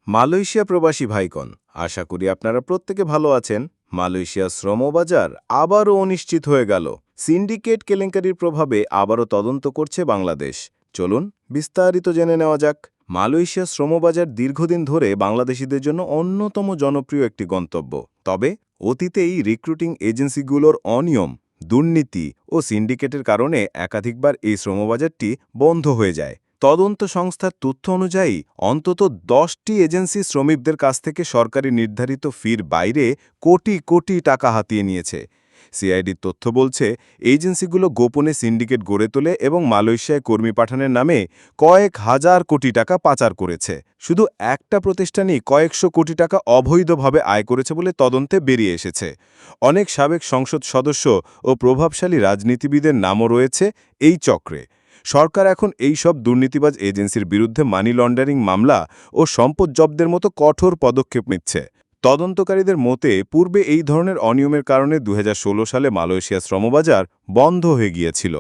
Malaysia প্রবাসী ভাইগণ, আশা করি আপনারা প্রত্যেকে ভালো আছেন। মালয়েশিয়ার শ্রমবাজার আবারও অনিশ্চিত হয়ে গেল। সিন্ডিকেট কেলেঙ্কারির প্রভাবে আবারও তদন্ত করছে বাংলাদেশ। চলুন বিস্তারিত জেনে নেওয়া যাক। মালয়েশিয়ার শ্রমবাজার দীর্ঘদিন ধরে বাংলাদেশিদের জন্য অন্যতম জনপ্রিয় একটি গন্তব্য। তবে অতীতে এই রিক্রুটিং এজেন্সিগুলোর অনিয়ম, দুর্নীতি ও সিন্ডিকেটের কারণে একাধিকবার এই শ্রমবাজারটি বন্ধ হয়ে যায়। তদন্ত সংস্থার তথ্য অনুযায়ী অন্তত 10টি এজেন্সি শ্রমিকদের কাছ থেকে সরকারি নির্ধারিত ফির বাইরে কোটি কোটি টাকা হাতিয়ে নিয়েছে। সিআইডির তথ্য বলছে, এজেন্সিগুলো গোপনে সিন্ডিকেট গড়ে তোলে এবং মালয়েশিয়ায় কর্মী পাঠানোর নামে কয়েক হাজার কোটি টাকা পাচার করেছে। শুধু একটা প্রতিষ্ঠানই কয়েকশো কোটি টাকা অবৈধভাবে আয় করেছে বলে তদন্তে বেরিয়ে এসেছে। অনেক সাবেক সংসদ সদস্য ও প্রভাবশালী রাজনীতিবিদের নামও রয়েছে এই চক্রে। সরকার এখন এই সব দুর্নীতিবাজ এজেন্সির বিরুদ্ধে মানি লন্ডারিং মামলা ও সম্পদ জব্দের মতো কঠোর পদক্ষেপ নিচ্ছে। তদন্তকারীদের মতে, পূর্বে এই ধরনের অনিয়মের কারণে 2016 সালে মালয়েশিয়া শ্রমবাজার বন্ধ হয়ে গিয়েছিল।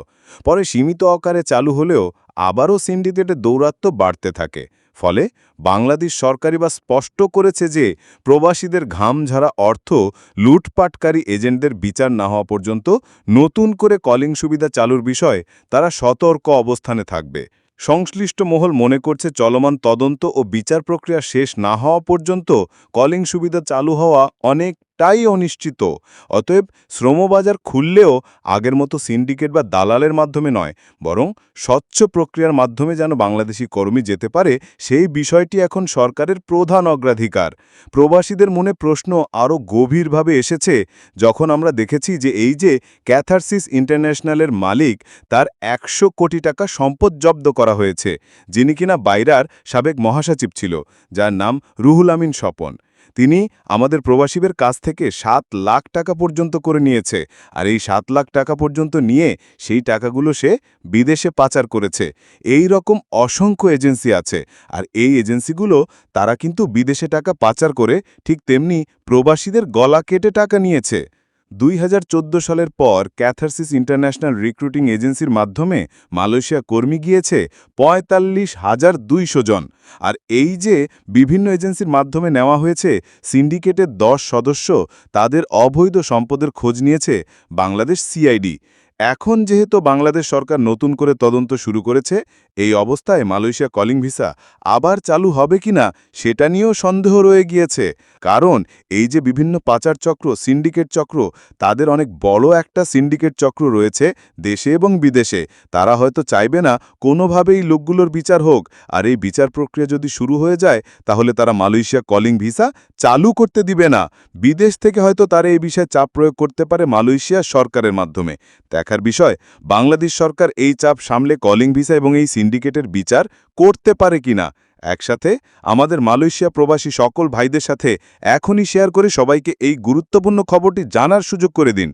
পরে সীমিত আকারে চালু হলেও আবারও সিন্ডিকেটের দৌরাত্ম্য বাড়তে থাকে। ফলে বাংলাদেশ সরকারি বা স্পষ্ট করেছে যে প্রবাসীদের ঘাম ঝরা অর্থ লুটপাটকারী এজেন্টদের বিচার না হওয়া পর্যন্ত নতুন করে কলিং সুবিধা চালুর বিষয়ে তারা সতর্ক অবস্থানে থাকবে। সংশ্লিষ্ট মহল মনে করছে, চলমান তদন্ত ও বিচার প্রক্রিয়া শেষ না হওয়া পর্যন্ত কলিং সুবিধা চালু হওয়া অনেকটাই অনিশ্চিত। অতএব শ্রমবাজার খুললেও আগের মতো সিন্ডিকেট বা দালালের মাধ্যমে নয়, বরং স্বচ্ছ প্রক্রিয়ার মাধ্যমে যেন বাংলাদেশি কর্মী যেতে পারে, সেই বিষয়টি এখন সরকারের প্রধান অগ্রাধিকার। প্রবাসীদের মনে প্রশ্ন আরও গভীরভাবে এসেছে যখন আমরা দেখেছি যে এই যে ক্যাথারসিস ইন্টারন্যাশনালের মালিক, তার 100 কোটি টাকা সম্পদ জব্দ করা হয়েছে, যিনি কিনা বাইরার সাবেক মহাসচিব ছিল, যার নাম রুহুল আমিন স্বপন। তিনি আমাদের প্রবাসীদের কাছ থেকে 7 লাখ টাকা পর্যন্ত করে নিয়েছে। আর এই 7 লাখ টাকা পর্যন্ত নিয়ে সেই টাকাগুলো সে বিদেশে পাচার করেছে। এই রকম অসংখ্য এজেন্সি আছে। আর এই এজেন্সিগুলো তারা কিন্তু বিদেশে টাকা পাচার করে ঠিক তেমনি প্রবাসীদের গলা কেটে টাকা নিয়েছে। 2014 সালের পর ক্যাথারসিস ইন্টারন্যাশনাল রিক্রুটিং এজেন্সির মাধ্যমে মালয়েশিয়া কর্মী গিয়েছে 45,200 জন। আর এই যে বিভিন্ন এজেন্সির মাধ্যমে নেওয়া হয়েছে সিন্ডিকেটের 10 সদস্য, তাদের অবৈধ সম্পদের খোঁজ নিয়েছে বাংলাদেশ সিআইডি। এখন যেহেতু বাংলাদেশ সরকার নতুন করে তদন্ত শুরু করেছে, এই অবস্থায় মালয়েশিয়া কলিং ভিসা আবার চালু হবে কিনা সেটা নিয়েও সন্দেহ রয়ে গিয়েছে। কারণ এই যে বিভিন্ন পাচার চক্র, সিন্ডিকেট চক্র, তাদের অনেক বড় একটা সিন্ডিকেট চক্র রয়েছে দেশে এবং বিদেশে। তারা হয়তো চাইবে না কোনোভাবেই লোকগুলোর বিচার হোক। আর এই বিচার প্রক্রিয়া যদি শুরু হয়ে যায়, তাহলে তারা মালয়েশিয়া কলিং ভিসা চালু করতে দিবে না। বিদেশ থেকে হয়তো তারা এই বিষয়ে চাপ প্রয়োগ করতে পারে মালয়েশিয়া সরকারের মাধ্যমে। দেখার বিষয়, বাংলাদেশ সরকার এই চাপ সামলে কলিং ভিসা এবং এই সিন্ডিকেটের বিচার করতে পারে কিনা। একসাথে আমাদের মালয়েশিয়া প্রবাসী সকল ভাইদের সাথে এখনই শেয়ার করে সবাইকে এই গুরুত্বপূর্ণ খবরটি জানার সুযোগ করে দিন।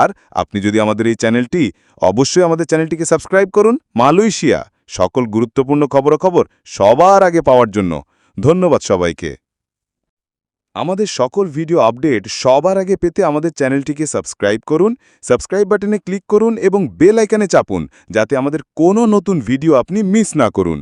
আর আপনি যদি আমাদের এই চ্যানেলটি, অবশ্যই আমাদের চ্যানেলটিকে সাবস্ক্রাইব করুন। মালয়েশিয়া সকল গুরুত্বপূর্ণ খবরাখবর সবার আগে পাওয়ার জন্য ধন্যবাদ সবাইকে। আমাদের সকল ভিডিও আপডেট সবার আগে পেতে আমাদের চ্যানেলটিকে সাবস্ক্রাইব করুন, সাবস্ক্রাইব বাটনে ক্লিক করুন এবং বেল আইকনে চাপুন, যাতে আমাদের কোনো নতুন ভিডিও আপনি মিস না করুন।